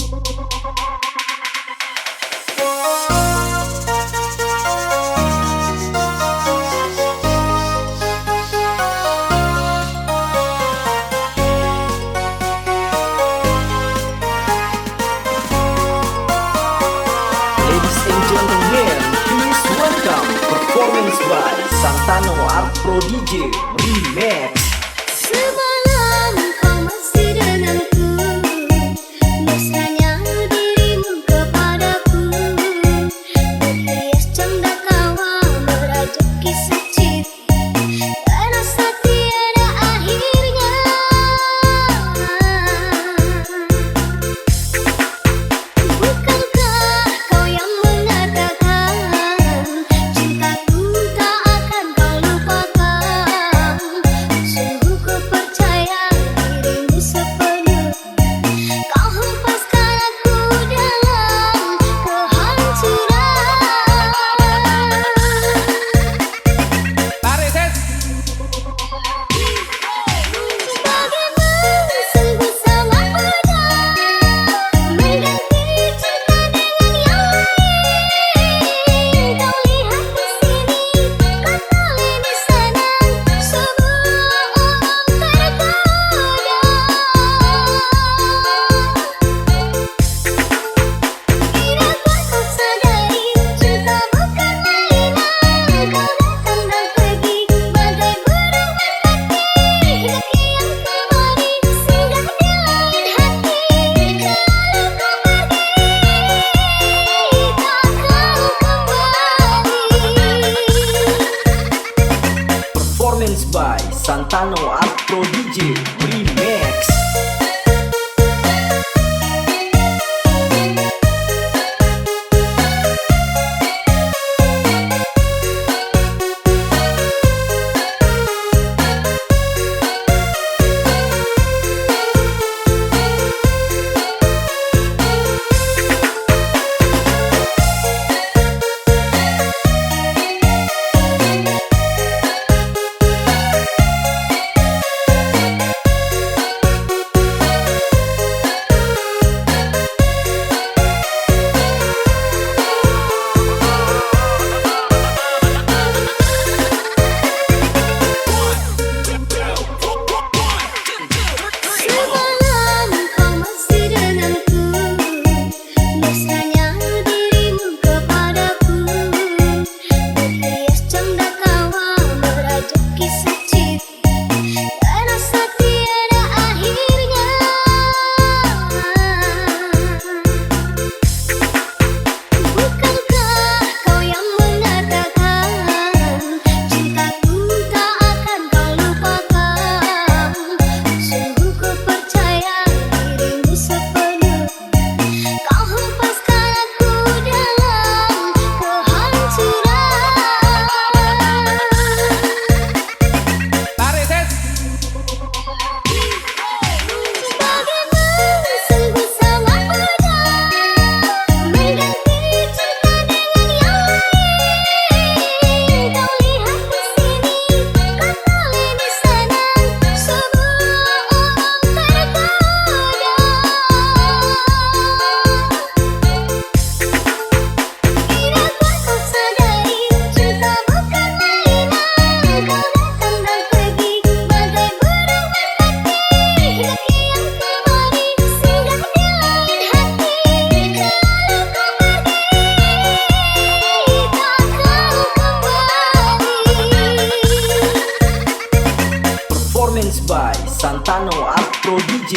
Performance by Santano Art Pro DJ Remix. Semalam kau masih denganku, mesranya dirimu kepadaku, berhias canda tawa merajuk kisah cinta, terasa tiada akhirnya. Bukankah kau yang mengatakan cintaku tak akan kau lupakan? Sungguh ku percaya dirimu sepenuh, kau hempaskan aku dalam kehancuran. Tarik ses. Bagaimana sungguh sangat mudah mengganti cinta dengan yang lain. Kau lihat di sini, kembali di sana, sebuah orang tergoda. Tidakkah kau sadari cinta bukan mainan? Kau datang dan pergi bagai burung merpati, kekinian kembali singgah di lain hati. Kalau kau pergi, tak kau kembali. Performance by Santano Art Pro DJ Remix. Semalam kau masih denganku, mesranya dirimu kepadaku, berhias canda tawa merajuk kisah cinta, terasa tiada akhirnya. Bukankah kau yang mengatakan cintaku tak akan kau lupakan? Sungguh ku percaya dirimu sepenuh, kau hempaskan aku dalam kehancuran. Tarik ses. Bagaimana sungguh sangat mudah mengganti cinta dengan yang lain. Kau lihat di sini, kembali di sana, sebuah orang tergoda. Tidakkah kau sadari cinta bukan mainan? Kau datang dan pergi bagai burung merpati, kekinian kembali singgah di lain hati. Kalau kau pergi, tak kau kembali. Performance by Santano Art Pro DJ